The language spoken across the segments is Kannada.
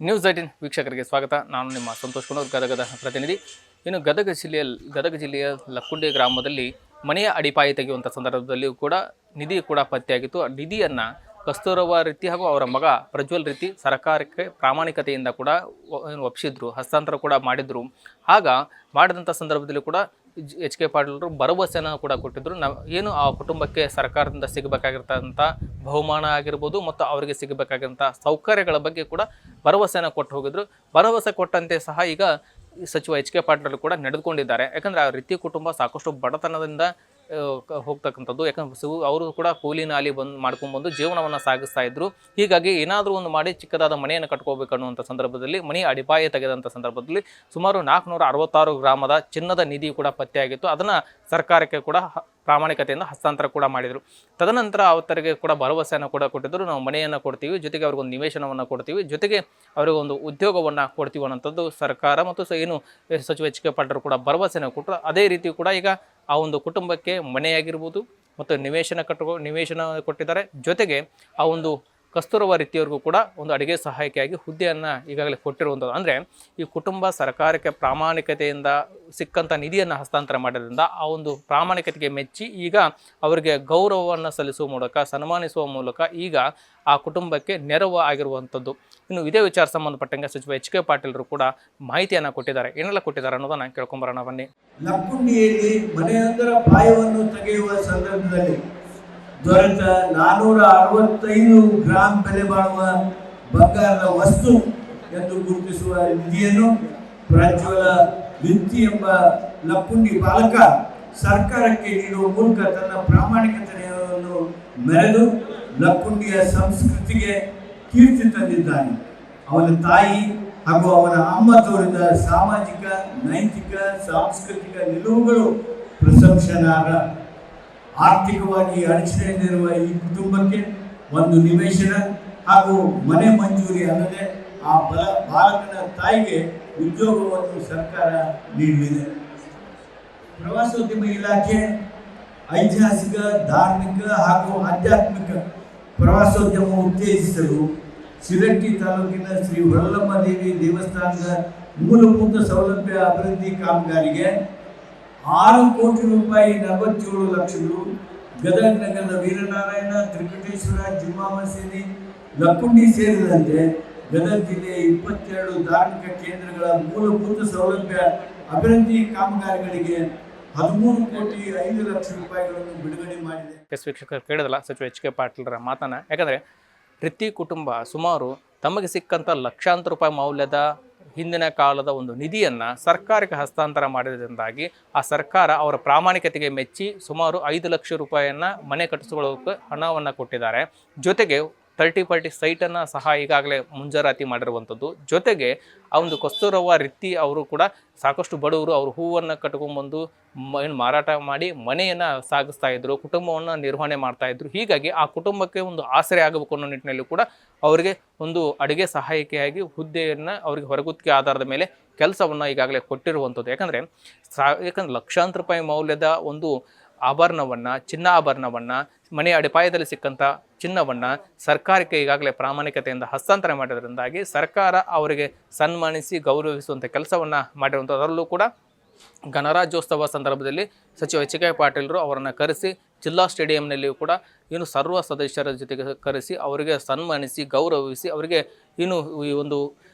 ನ್ಯೂಸ್ 18 ವೀಕ್ಷಕರಿಗೆ ಸ್ವಾಗತ. ನಾನು ನಿಮ್ಮ ಸಂತೋಷ್ ಕುಮಾರ್, ಗದಗದ ಪ್ರತಿನಿಧಿ. ಇನ್ನು ಗದಗ ಜಿಲ್ಲೆಯ ಲಕ್ಕುಂಡಿ ಗ್ರಾಮದಲ್ಲಿ ಮನೆಯ ಅಡಿಪಾಯ ತೆಗೆಯುವಂಥ ಸಂದರ್ಭದಲ್ಲಿಯೂ ಕೂಡ ನಿಧಿ ಕೂಡ ಪತ್ತೆಯಾಗಿತ್ತು. ಆ ನಿಧಿಯನ್ನು ಕಸ್ತೂರಬಾ ರೀತಿ ಹಾಗೂ ಅವರ ಮಗ ಪ್ರಜ್ವಲ್ ರೀತಿ ಸರ್ಕಾರಕ್ಕೆ ಪ್ರಾಮಾಣಿಕತೆಯಿಂದ ಕೂಡ ಒಪ್ಪಿಸಿದ್ರು, ಹಸ್ತಾಂತರ ಕೂಡ ಮಾಡಿದ್ರು. ಆಗ ಮಾಡಿದಂಥ ಸಂದರ್ಭದಲ್ಲಿ ಕೂಡ ಎಚ್.ಕೆ. ಪಾಟೀಲರು ಭರವಸೆಯನ್ನು ಕೂಡ ಕೊಟ್ಟಿದ್ದರು. ಏನು ಆ ಕುಟುಂಬಕ್ಕೆ ಸರ್ಕಾರದಿಂದ ಸಿಗಬೇಕಾಗಿರ್ತಂಥ ಬಹುಮಾನ ಆಗಿರ್ಬೋದು ಮತ್ತು ಅವರಿಗೆ ಸಿಗಬೇಕಾಗಿರೋಂಥ ಸೌಕರ್ಯಗಳ ಬಗ್ಗೆ ಕೂಡ ಭರವಸೆಯನ್ನು ಕೊಟ್ಟು ಹೋಗಿದ್ರು. ಭರವಸೆ ಕೊಟ್ಟಂತೆ ಸಹ ಈಗ ಸಚಿವ ಎಚ್.ಕೆ. ಪಾಟೀಲರು ಕೂಡ ನಡೆದುಕೊಂಡಿದ್ದಾರೆ. ಯಾಕಂದರೆ ಆ ರೀತಿ ಕುಟುಂಬ ಸಾಕಷ್ಟು ಬಡತನದಿಂದ ಹೋಗ್ತಕ್ಕಂಥದ್ದು. ಯಾಕಂದ್ರೆ ಅವರು ಕೂಡ ಕೂಲಿ ನಾಲಿ ಮಾಡ್ಕೊಂಡ್ಬಂದು ಜೀವನವನ್ನು ಸಾಗಿಸ್ತಾ ಇದ್ರು. ಹೀಗಾಗಿ ಏನಾದರೂ ಒಂದು ಮಾಡಿ ಚಿಕ್ಕದಾದ ಮನೆಯನ್ನು ಕಟ್ಕೋಬೇಕು ಅನ್ನುವಂಥ ಸಂದರ್ಭದಲ್ಲಿ ಮನೆಯ ಅಡಿಪಾಯ ತೆಗೆದಂಥ ಸಂದರ್ಭದಲ್ಲಿ ಸುಮಾರು 466 ಗ್ರಾಮದ ಚಿನ್ನದ ನಿಧಿ ಕೂಡ ಪತ್ತೆಯಾಗಿತ್ತು. ಅದನ್ನು ಸರ್ಕಾರಕ್ಕೆ ಕೂಡ ಪ್ರಾಮಾಣಿಕತೆಯಿಂದ ಹಸ್ತಾಂತರ ಕೂಡ ಮಾಡಿದರು. ತದನಂತರ ಅವರಿಗೆ ಕೂಡ ಭರವಸೆಯನ್ನು ಕೂಡ ಕೊಟ್ಟಿದ್ದರು. ನಾವು ಮನೆಯನ್ನು ಕೊಡ್ತೀವಿ, ಜೊತೆಗೆ ಅವ್ರಿಗೊಂದು ನಿವೇಶನವನ್ನು ಕೊಡ್ತೀವಿ, ಜೊತೆಗೆ ಅವರಿಗೊಂದು ಉದ್ಯೋಗವನ್ನು ಕೊಡ್ತೀವಿ ಅನ್ನೋಂಥದ್ದು ಸರ್ಕಾರ ಮತ್ತು ಏನು ಸಚಿವ ಎಚ್.ಕೆ. ಪಾಟೀಲರು ಕೂಡ ಭರವಸೆಯನ್ನು ಕೊಟ್ಟರು. ಅದೇ ರೀತಿ ಕೂಡ ಈಗ ಆ ಒಂದು ಕುಟುಂಬಕ್ಕೆ ಮನೆಯಾಗಿರ್ಬೋದು ಮತ್ತು ನಿವೇಶನ ಕೊಟ್ಟಿದ್ದಾರೆ. ಜೊತೆಗೆ ಆ ಒಂದು ಕಸ್ತೂರಬಾ ರೀತಿಯವರಿಗೂ ಕೂಡ ಒಂದು ಅಡುಗೆ ಸಹಾಯಕಿಯಾಗಿ ಹುದ್ದೆಯನ್ನು ಈಗಾಗಲೇ ಕೊಟ್ಟಿರುವಂಥದ್ದು. ಅಂದರೆ ಈ ಕುಟುಂಬ ಸರ್ಕಾರಕ್ಕೆ ಪ್ರಾಮಾಣಿಕತೆಯಿಂದ ಸಿಕ್ಕಂಥ ನಿಧಿಯನ್ನು ಹಸ್ತಾಂತರ ಮಾಡೋದ್ರಿಂದ ಆ ಒಂದು ಪ್ರಾಮಾಣಿಕತೆಗೆ ಮೆಚ್ಚಿ ಈಗ ಅವರಿಗೆ ಗೌರವವನ್ನು ಸಲ್ಲಿಸುವ ಮೂಲಕ, ಸನ್ಮಾನಿಸುವ ಮೂಲಕ ಈಗ ಆ ಕುಟುಂಬಕ್ಕೆ ನೆರವು ಆಗಿರುವಂಥದ್ದು. ಇನ್ನು ಇದೇ ವಿಚಾರ ಸಂಬಂಧಪಟ್ಟಂಗೆ ಸಚಿವ ಎಚ್.ಕೆ. ಪಾಟೀಲರು ಕೂಡ ಮಾಹಿತಿಯನ್ನು ಕೊಟ್ಟಿದ್ದಾರೆ. ಏನೆಲ್ಲ ಕೊಟ್ಟಿದ್ದಾರೆ ಅನ್ನೋದನ್ನು ಕೇಳ್ಕೊಂಬರೋಣ ಬನ್ನಿ. ಲಕ್ಕುಂಡಿಯಲ್ಲಿ ಮನೆಯೊಂದರ ಪಾಯವನ್ನು ತೆಗೆಯುವ ಸಂದರ್ಭದಲ್ಲಿ ದೊರೆತ 465 ಗ್ರಾಂ ಬೆಲೆ ಬಾಳುವ ಬಂಗಾರದ ವಸ್ತು ಎಂದು ಗುರುತಿಸುವ ನಿಧಿಯನ್ನು ಪ್ರಜ್ವಲ ವಿತ್ತಿ ಎಂಬ ಲಕ್ಕುಂಡಿ ಬಾಲಕ ಸರ್ಕಾರಕ್ಕೆ ನೀಡುವ ಮೂಲಕ ತನ್ನ ಪ್ರಾಮಾಣಿಕತೆಯನ್ನು ಮೆರೆದು ಲಕ್ಕುಂಡಿಯ ಸಂಸ್ಕೃತಿಗೆ ಕೀರ್ತಿ ತಂದಿದ್ದಾನೆ. ಅವನ ತಾಯಿ ಹಾಗೂ ಅವನ ಅಮ್ಮ ತೋರಿದ ಸಾಮಾಜಿಕ, ನೈತಿಕ, ಸಾಂಸ್ಕೃತಿಕ ನಿಲುವುಗಳು ಪ್ರಶಂಸನಾರ್ಹ. ಆರ್ಥಿಕವಾಗಿ ಅಡಚಣೆಯಲ್ಲಿರುವ ಈ ಕುಟುಂಬಕ್ಕೆ ಒಂದು ನಿವೇಶನ ಹಾಗೂ ಮನೆ ಮಂಜೂರಿ ಅಲ್ಲದೆ ಆ ಬಾಲಕನ ತಾಯಿಗೆ ಉದ್ಯೋಗವನ್ನು ಸರ್ಕಾರ ನೀಡಲಿದೆ. ಪ್ರವಾಸೋದ್ಯಮ ಇಲಾಖೆ ಐತಿಹಾಸಿಕ, ಧಾರ್ಮಿಕ ಹಾಗೂ ಆಧ್ಯಾತ್ಮಿಕ ಪ್ರವಾಸೋದ್ಯಮ ಉತ್ತೇಜಿಸಲು ಶಿರಟ್ಟಿ ತಾಲೂಕಿನ ಶ್ರೀ ಹೊರಲಮ್ಮ ದೇವಿ ದೇವಸ್ಥಾನದ ಮೂಲಭೂತ ಸೌಲಭ್ಯ ಅಭಿವೃದ್ಧಿ ಕಾಮಗಾರಿಗೆ 6 ಕೋಟಿ ರೂಪಾಯಿ 47 ಲಕ್ಷಗಳು, ಗದಗ ನಗರದ ವೀರನಾರಾಯಣ, ತ್ರಿಕಟೇಶ್ವರ, ಜುಮ್ಮಾ ಮಸೀದಿ, ಲಕ್ಕುಂಡಿ ಸೇರಿದಂತೆ ಗದಗ ಜಿಲ್ಲೆಯ 22 ಧಾರ್ಮಿಕ ಕೇಂದ್ರಗಳ ಮೂಲಭೂತ ಸೌಲಭ್ಯ ಅಭಿವೃದ್ಧಿ ಕಾಮಗಾರಿಗಳಿಗೆ 13 ಕೋಟಿ 5 ಲಕ್ಷ ರೂಪಾಯಿಗಳನ್ನು ಬಿಡುಗಡೆ ಮಾಡಿದೆ. ವೀಕ್ಷಕರು ಕೇಳಿದಲ್ಲ ಸಚಿವ ಎಚ್.ಕೆ. ಪಾಟೀಲರ ಮಾತನ್ನ. ಯಾಕಂದರೆ ರೀತಿ ಕುಟುಂಬ ಸುಮಾರು ತಮಗೆ ಸಿಕ್ಕಂಥ ಲಕ್ಷಾಂತರ ರೂಪಾಯಿ ಮೌಲ್ಯದ ಹಿಂದಿನ ಕಾಲದ ಒಂದು ನಿಧಿಯನ್ನು ಸರ್ಕಾರಕ್ಕೆ ಹಸ್ತಾಂತರ ಮಾಡಿದ್ರಿಂದಾಗಿ ಆ ಸರ್ಕಾರ ಅವರ ಪ್ರಾಮಾಣಿಕತೆಗೆ ಮೆಚ್ಚಿ ಸುಮಾರು 5 ಲಕ್ಷ ರೂಪಾಯಿಯನ್ನು ಮನೆ ಕಟ್ಟಿಸಿಕೊಳ್ಳೋಕೆ ಹಣವನ್ನು ಕೊಟ್ಟಿದ್ದಾರೆ. ಜೊತೆಗೆ 30-40 ಸೈಟನ್ನು ಸಹ ಈಗಾಗಲೇ ಮುಂಜಾರಾತಿ ಮಾಡಿರುವಂಥದ್ದು. ಜೊತೆಗೆ ಆ ಒಂದು ಕಸ್ತೂರಬಾ ರೀತಿ ಅವರು ಕೂಡ ಸಾಕಷ್ಟು ಬಡವರು, ಅವರು ಹೂವನ್ನು ಕಟ್ಕೊಂಡ್ಬಂದು ಮಾರಾಟ ಮಾಡಿ ಮನೆಯನ್ನು ಸಾಗಿಸ್ತಾ ಇದ್ರು, ಕುಟುಂಬವನ್ನು ನಿರ್ವಹಣೆ ಮಾಡ್ತಾಯಿದ್ರು. ಹೀಗಾಗಿ ಆ ಕುಟುಂಬಕ್ಕೆ ಒಂದು ಆಸರೆ ಆಗಬೇಕು ಅನ್ನೋ ನಿಟ್ಟಿನಲ್ಲಿ ಕೂಡ ಅವರಿಗೆ ಒಂದು ಅಡುಗೆ ಸಹಾಯಕಿಯಾಗಿ ಹುದ್ದೆಯನ್ನು ಅವರಿಗೆ ಹೊರಗುತ್ತಿಗೆ ಆಧಾರದ ಮೇಲೆ ಕೆಲಸವನ್ನು ಈಗಾಗಲೇ ಕೊಟ್ಟಿರುವಂಥದ್ದು. ಯಾಕಂದರೆ ಲಕ್ಷಾಂತರ ರೂಪಾಯಿ ಮೌಲ್ಯದ ಒಂದು ಆಭರಣವನ್ನು, ಚಿನ್ನಾಭರಣವನ್ನು, ಮನೆಯ ಅಡಿಪಾಯದಲ್ಲಿ ಸಿಕ್ಕಂಥ ಚಿನ್ನವನ್ನು ಸರ್ಕಾರಕ್ಕೆ ಈಗಾಗಲೇ ಪ್ರಾಮಾಣಿಕತೆಯಿಂದ ಹಸ್ತಾಂತರ ಮಾಡೋದ್ರಿಂದಾಗಿ ಸರ್ಕಾರ ಅವರಿಗೆ ಸನ್ಮಾನಿಸಿ ಗೌರವಿಸುವಂಥ ಕೆಲಸವನ್ನು ಮಾಡಿರುವಂಥದ್ದು. ಅದರಲ್ಲೂ ಕೂಡ ಗಣರಾಜ್ಯೋತ್ಸವ ಸಂದರ್ಭದಲ್ಲಿ ಸಚಿವ ಎಚ್.ಕೆ. ಪಾಟೀಲರು ಅವರನ್ನು ಕರೆಸಿ ಜಿಲ್ಲಾ ಸ್ಟೇಡಿಯಂನಲ್ಲಿಯೂ ಕೂಡ ಸರ್ವ ಸದಸ್ಯರ ಜೊತೆಗೆ ಕರೆಸಿ ಅವರಿಗೆ ಸನ್ಮಾನಿಸಿ ಗೌರವಿಸಿ ಅವರಿಗೆ ಈ ಒಂದು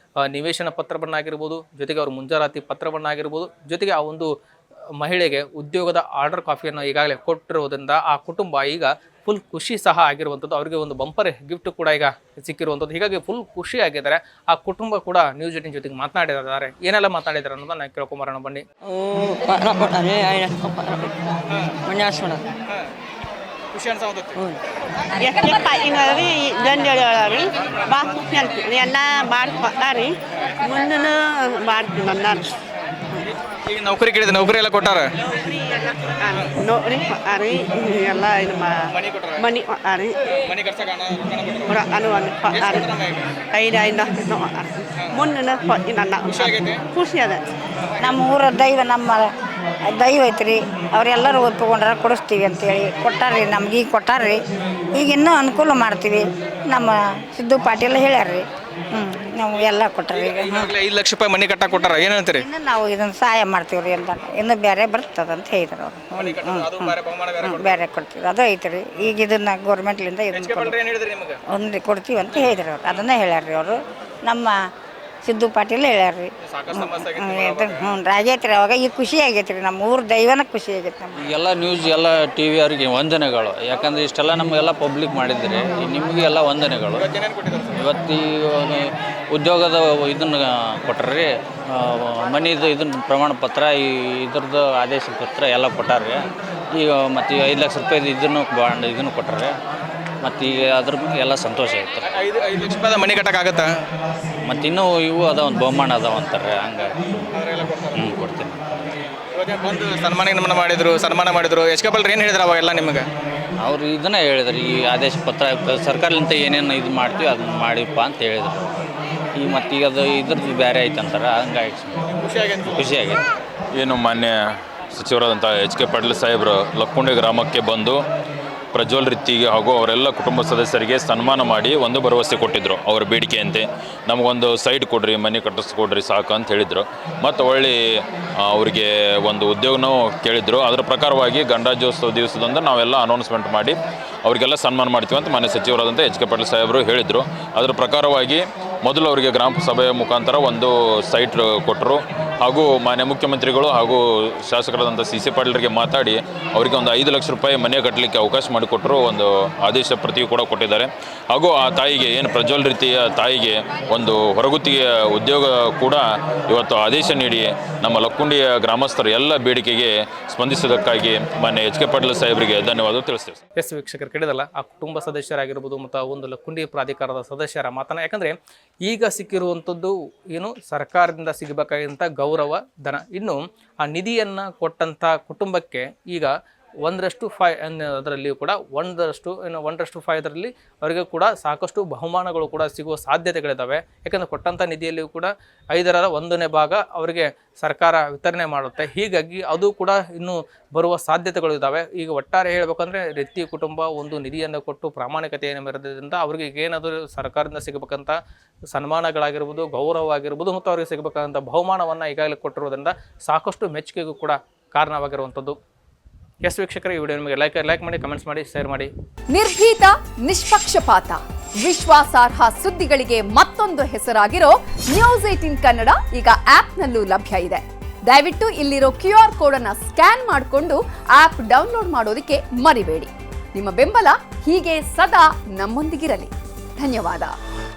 ನಿವೇಶನ ಪತ್ರವನ್ನಾಗಿರ್ಬೋದು, ಜೊತೆಗೆ ಅವರು ಮುಂಜಾರಾತಿ ಪತ್ರವನ್ನಾಗಿರ್ಬೋದು, ಜೊತೆಗೆ ಆ ಒಂದು ಮಹಿಳೆಗೆ ಉದ್ಯೋಗದ ಆರ್ಡರ್ ಕಾಫಿಯನ್ನು ಈಗಾಗಲೇ ಕೊಟ್ಟಿರುವುದರಿಂದ ಆ ಕುಟುಂಬ ಈಗ ಫುಲ್ ಖುಷಿ ಸಹ ಆಗಿರುವಂಥದ್ದು. ಅವರಿಗೆ ಒಂದು ಬಂಪರ್ ಗಿಫ್ಟ್ ಕೂಡ ಈಗ ಸಿಕ್ಕಿರುವಂಥದ್ದು. ಹೀಗಾಗಿ ಫುಲ್ ಖುಷಿಯಾಗಿದ್ದಾರೆ. ಆ ಕುಟುಂಬ ಕೂಡ ನ್ಯೂಸ್ 18 ಜೊತೆಗೆ ಮಾತನಾಡಿದ್ದಾರೆ. ಏನೆಲ್ಲ ಮಾತಾಡಿದ್ದಾರೆ ಅನ್ನೋದನ್ನ ಕೇಳ್ಕೊಂಬರೋಣ ಬನ್ನಿ. ಖುಷಿ ಅನ್ಸೋದಕ್ಕೆ ಎಲ್ಲ ಮಾಡ್ಕೊತಾರಿ ಮುಂದಿನ ಮಾಡ್ತೀನಿ. ಈಗ ನೌಕರಿ ಕೇಳಿದೆ, ನೌಕರಿ ಎಲ್ಲ ಕೊಟ್ಟಾರ? ನೌಕರಿ ಕೊಟ್ಟಾರಿ, ಎಲ್ಲ ಇದು ಮನಿ ಕೊಟ್ಟಾರಿ, ಮುಂದಿನ ಖುಷಿ ಅದ. ನಮ್ಮ ಊರ ದೈವ ಐತ್ರಿ, ಅವರೆಲ್ಲರೂ ಒಪ್ಪಿಕೊಂಡ್ರೆ ಕೊಡಿಸ್ತೀವಿ ಅಂತೇಳಿ ಕೊಟ್ಟಾರ್ರಿ. ನಮ್ಗೆ ಈಗ ಕೊಟ್ಟಾರ್ರಿ, ಈಗ ಇನ್ನೂ ಅನುಕೂಲ ಮಾಡ್ತೀವಿ. ನಮ್ಮ ಸಿದ್ದು ಪಾಟೀಲ್ ಹೇಳ್ಯಾರ್ರಿ. ನಾವು ಎಲ್ಲ ಕೊಟ್ಟರಿ ಈಗ ಈಗಾಗಲೇ 5 ಲಕ್ಷ ರೂಪಾಯಿ ಮನೆ ಕಟ್ಟಾಕ್ ಕೊಟ್ಟಾರ, ಏನು ಹೇಳ್ತೀರಿ? ಇನ್ನು ನಾವು ಇದನ್ನು ಸಹಾಯ ಮಾಡ್ತೀವಿ ರೀ ಅಂತ ಇನ್ನು ಬೇರೆ ಬರ್ತದಂತ ಹೇಳಿದ್ರು ಅವರು. ಬೇರೆ ಕೊಡ್ತೀವಿ ಅದು ಐತ್ರಿ. ಈಗ ಇದನ್ನ ಗೌರ್ಮೆಂಟ್ಲಿಂದ ಇದನ್ನ ಕೊಡ್ತೀವಿ ಅಂತ ಹೇಳಿದ್ರು ಅವ್ರು. ಅದನ್ನೇ ಹೇಳ್ಯಾರ್ರಿ ಅವರು. ನಮ್ಮ ಸಿದ್ದು ಪಾಟೀಲ್ ಹೇಳ್ಯಾರ್ರಿ. ಹ್ಞೂ ಆಗೈತೆ ರೀ. ಅವಾಗ ಈಗ ಖುಷಿ ಆಗೈತೆ ರೀ. ನಮ್ಮ ಊರ ದೈವನ ಖುಷಿ ಆಗೈತೆ ನಮ್ಗೆ. ಎಲ್ಲ ನ್ಯೂಸ್ ಎಲ್ಲ ಟಿ ವಿ ಅವರಿಗೆ ವಂದನೆಗಳು. ಯಾಕಂದರೆ ಇಷ್ಟೆಲ್ಲ ನಮಗೆಲ್ಲ ಪಬ್ಲಿಕ್ ಮಾಡಿದರೆ ನಿಮಗೆ ಎಲ್ಲ ವಂದನೆಗಳು. ಇವತ್ತು ಉದ್ಯೋಗದ ಇದನ್ನು ಕೊಟ್ಟರೆ ಮನಿದು ಇದನ್ನ ಪ್ರಮಾಣ ಪತ್ರ, ಇದ್ರದ್ದು ಆದೇಶ ಪತ್ರ ಎಲ್ಲ ಕೊಟ್ಟಾರೆ. ಈಗ ಮತ್ತು 5 ಲಕ್ಷ ರೂಪಾಯಿ ಇದನ್ನು ಬಾಂಡ್ ಇದನ್ನು ಕೊಟ್ಟರೆ ಮತ್ತು ಈಗ ಅದ್ರ ಬಗ್ಗೆ ಎಲ್ಲ ಸಂತೋಷ ಆಯ್ತು. 5 ಲಕ್ಷ ರೂಪಾಯಿ ಮನೆ ಕಟ್ಟಕ್ಕಾಗತ್ತಾ? ಮತ್ತು ಇನ್ನೂ ಇವು ಅದಾವ, ಒಂದು ಬಹುಮಾನ ಅದಾವ ಅಂತಾರೆ. ಹಂಗಾಗಿ ಕೊಡ್ತೀನಿ. ಬಂದು ಸನ್ಮಾನ ಮಾಡಿದ್ರು ಎಚ್ ಕೆ ಪಾಟೀಲ್ ಏನು ಹೇಳಿದ್ರು ಅವಾಗೆಲ್ಲ ನಿಮಗೆ? ಅವರು ಇದನ್ನೇ ಹೇಳಿದ್ರು, ಈ ಆದೇಶ ಪತ್ರ ಸರ್ಕಾರಲಿಂದ ಏನೇನು ಇದು ಮಾಡ್ತೀವಿ ಅದನ್ನು ಮಾಡಿಪ್ಪ ಅಂತ ಹೇಳಿದರು. ಈ ಮತ್ತು ಈಗ ಅದು ಇದ್ರದ್ದು ಬೇರೆ ಐತಂತಾರೆ. ಹಂಗಾಗಿ ಖುಷಿಯಾಗೈತೆ. ಏನು ಮಾನ್ಯ ಸಚಿವರಾದಂಥ ಎಚ್ ಕೆ ಪಾಟೀಲ್ ಸಾಹೇಬರು ಲಕ್ಕುಂಡಿ ಗ್ರಾಮಕ್ಕೆ ಬಂದು ಪ್ರಜ್ವಲ್ ರೀತಿಗೆ ಹಾಗೂ ಅವರೆಲ್ಲ ಕುಟುಂಬ ಸದಸ್ಯರಿಗೆ ಸನ್ಮಾನ ಮಾಡಿ ಒಂದು ಭರವಸೆ ಕೊಟ್ಟಿದ್ದರು. ಅವರ ಬೇಡಿಕೆಯಂತೆ ನಮಗೊಂದು ಸೈಟ್ ಕೊಡ್ರಿ, ಮನೆ ಕಟ್ಟಿಸ್ಕೊಡ್ರಿ ಸಾಕು ಅಂತ ಹೇಳಿದರು. ಮತ್ತು ಒಳ್ಳೆ ಅವರಿಗೆ ಒಂದು ಉದ್ಯೋಗನೂ ಕೇಳಿದರು. ಅದರ ಪ್ರಕಾರವಾಗಿ ಗಣರಾಜ್ಯೋತ್ಸವ ದಿವಸದಂದು ನಾವೆಲ್ಲ ಅನೌನ್ಸ್ಮೆಂಟ್ ಮಾಡಿ ಅವರಿಗೆಲ್ಲ ಸನ್ಮಾನ ಮಾಡ್ತೀವಿ ಅಂತ ಮಾನ್ಯ ಸಚಿವರಾದಂಥ ಎಚ್ ಕೆ ಪಾಟೀಲ್ ಸಾಹೇಬರು ಹೇಳಿದರು. ಅದರ ಪ್ರಕಾರವಾಗಿ ಮೊದಲು ಅವರಿಗೆ ಗ್ರಾಮ ಸಭೆಯ ಮುಖಾಂತರ ಒಂದು ಸೈಟ್ ಕೊಟ್ಟರು. ಹಾಗೂ ಮಾನ್ಯ ಮುಖ್ಯಮಂತ್ರಿಗಳು ಹಾಗೂ ಶಾಸಕರಾದಂಥ ಸಿ ಪಾಟೀಲರಿಗೆ ಮಾತಾಡಿ ಅವರಿಗೆ ಒಂದು 5 ಲಕ್ಷ ರೂಪಾಯಿ ಮನೆ ಕಟ್ಟಲಿಕ್ಕೆ ಅವಕಾಶ ಮಾಡಿಕೊಟ್ಟರು. ಒಂದು ಆದೇಶ ಪ್ರತಿ ಕೂಡ ಕೊಟ್ಟಿದ್ದಾರೆ. ಹಾಗೂ ಆ ತಾಯಿಗೆ ಏನು ಪ್ರಜ್ವಲ್ ರೀತಿಯ ತಾಯಿಗೆ ಒಂದು ಹೊರಗುತ್ತಿಗೆಯ ಉದ್ಯೋಗ ಕೂಡ ಇವತ್ತು ಆದೇಶ ನೀಡಿ ನಮ್ಮ ಲಕ್ಕುಂಡಿಯ ಗ್ರಾಮಸ್ಥರು ಎಲ್ಲ ಬೇಡಿಕೆಗೆ ಸ್ಪಂದಿಸೋದಕ್ಕಾಗಿ ಮಾನ್ಯ ಎಚ್ ಕೆ ಪಾಟೀಲ್ ಸಾಹೇಬರಿಗೆ ಧನ್ಯವಾದ ತಿಳಿಸ್ತೀವಿ. ಎಸ್ ವೀಕ್ಷಕರು ಕೇಳಿದಲ್ಲ, ಆ ಕುಟುಂಬ ಸದಸ್ಯರಾಗಿರ್ಬೋದು ಮತ್ತು ಆ ಒಂದು ಲಕ್ಕುಂಡಿ ಪ್ರಾಧಿಕಾರದ ಸದಸ್ಯರ ಮಾತನ್ನ. ಯಾಕಂದರೆ ಈಗ ಸಿಕ್ಕಿರುವಂಥದ್ದು ಏನು ಸರ್ಕಾರದಿಂದ ಸಿಗಬೇಕಾದಂಥ ಗೌರವ ಧನ. ಇನ್ನು ಆ ನಿಧಿಯನ್ನು ಕೊಟ್ಟಂಥ ಕುಟುಂಬಕ್ಕೆ ಈಗ 1/5 ಅದರಲ್ಲಿ ಕೂಡ 1/5 ಅದರಲ್ಲಿ ಅವರಿಗೆ ಕೂಡ ಸಾಕಷ್ಟು ಬಹುಮಾನಗಳು ಕೂಡ ಸಿಗುವ ಸಾಧ್ಯತೆಗಳಿದ್ದಾವೆ. ಯಾಕಂದರೆ ಕೊಟ್ಟಂಥ ನಿಧಿಯಲ್ಲಿಯೂ ಕೂಡ 1/5 ಭಾಗ ಅವರಿಗೆ ಸರ್ಕಾರ ವಿತರಣೆ ಮಾಡುತ್ತೆ. ಹೀಗಾಗಿ ಅದು ಕೂಡ ಇನ್ನೂ ಬರುವ ಸಾಧ್ಯತೆಗಳು ಇದ್ದಾವೆ. ಈಗ ಒಟ್ಟಾರೆ ಹೇಳಬೇಕಂದ್ರೆ ವ್ಯಕ್ತಿ ಕುಟುಂಬ ಒಂದು ನಿಧಿಯನ್ನು ಕೊಟ್ಟು ಪ್ರಾಮಾಣಿಕತೆಯನ್ನು ಮೆರೆದ್ರಿಂದ ಅವರಿಗೆ ಏನಾದರೂ ಸರ್ಕಾರದಿಂದ ಸಿಗಬೇಕಂತ ಸನ್ಮಾನಗಳಾಗಿರ್ಬೋದು, ಗೌರವ ಆಗಿರ್ಬೋದು ಮತ್ತು ಅವರಿಗೆ ಸಿಗಬೇಕಂತ ಬಹುಮಾನವನ್ನು ಈಗಾಗಲೇ ಕೊಟ್ಟಿರೋದ್ರಿಂದ ಸಾಕಷ್ಟು ಮೆಚ್ಚುಗೆಗೂ ಕೂಡ ಕಾರಣವಾಗಿರುವಂಥದ್ದು. ಎಸ್ ವೀಕ್ಷಕರೇ, ಈ ವಿಡಿಯೋ ನಿಮಗೆ ಲೈಕ್ ಮಾಡಿ, ಕಮೆಂಟ್ಸ್ ಮಾಡಿ, ಶೇರ್ ಮಾಡಿ. ನಿರ್ಭೀತ, ನಿಷ್ಪಕ್ಷಪಾತ, ವಿಶ್ವಾಸಾರ್ಹ ಸುದ್ದಿಗಳಿಗೆ ಮತ್ತೊಂದು ಹೆಸರಾಗಿರೋ News18 ಕನ್ನಡ ಈಗ ಆಪ್ನಲ್ಲೂ ಲಭ್ಯ ಇದೆ. ದಯವಿಟ್ಟು ಇಲ್ಲಿರೋ QR ಕೋಡ್ ಅನ್ನು ಸ್ಕ್ಯಾನ್ ಮಾಡಿಕೊಂಡು ಆಪ್ ಡೌನ್ಲೋಡ್ ಮಾಡೋದಕ್ಕೆ ಮರಿಬೇಡಿ. ನಿಮ್ಮ ಬೆಂಬಲ ಹೀಗೆ ಸದಾ ನಮ್ಮೊಂದಿಗಿರಲಿ. ಧನ್ಯವಾದ.